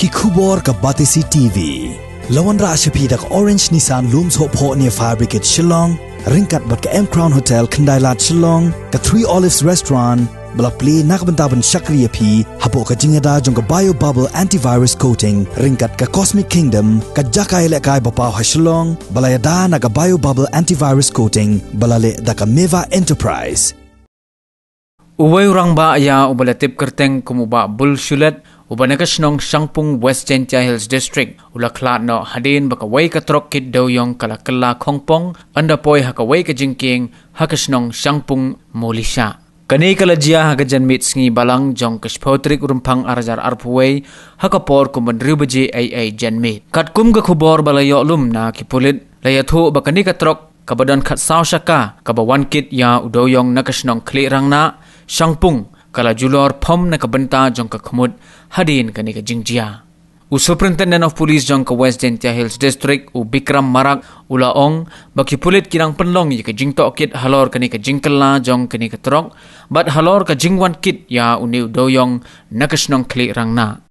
ki khubor ka Batisi TV. Lawan ra ashapi dak Orange Nissan Looms Hope Ho near Fire Brigade Shillong, ringkat bat ka M Crown Hotel Kandailat Shillong, ka Three Olives Restaurant, bala play nakbentaban Shakriya P, hapo ka jingada jong ka Bio Bubble Antivirus Coating, ringkat ka Cosmic Kingdom, ka Jakai Lekai Bapaw ha Shillong, bala yada na ka Bio Bubble Antivirus Coating, bala le da ka Meva Enterprise. Uway Rangbah ya ubalatip kerteng kumuba bulshulet ubanakasnong Shangpung West Jingkieng Hills District ula Khlad no hadin bakaway ka Trok kit Dewïong kala Kylla Khongpong anda poy hakaway ka Jingkieng hakasnong Shangpung Moolichah. Kani kalajia hagajan mit sngi balang jong kashpotrik urumpang arajar arpuway hakapor kumandriw baji ay janmit. Katkum ka khubor balayo lum na kipulit layatho bakani ka Trok kabadan khat saw shaka kabawan kit ya Dewïong nakasnong kli rangna Shangpung kala julor pom na kabenta jong ka khmud hadin kani ka jingjia. Superintendent of Police jong ka West Jingkieng Hills District u Bikram Marak ulaong bakipulit kinang penlong ya ka jingto kit halor kani ka jingkella jong kani ka Trok bat halor ka jingwan kit ya uniu Dewïong nakasnong kli rangna.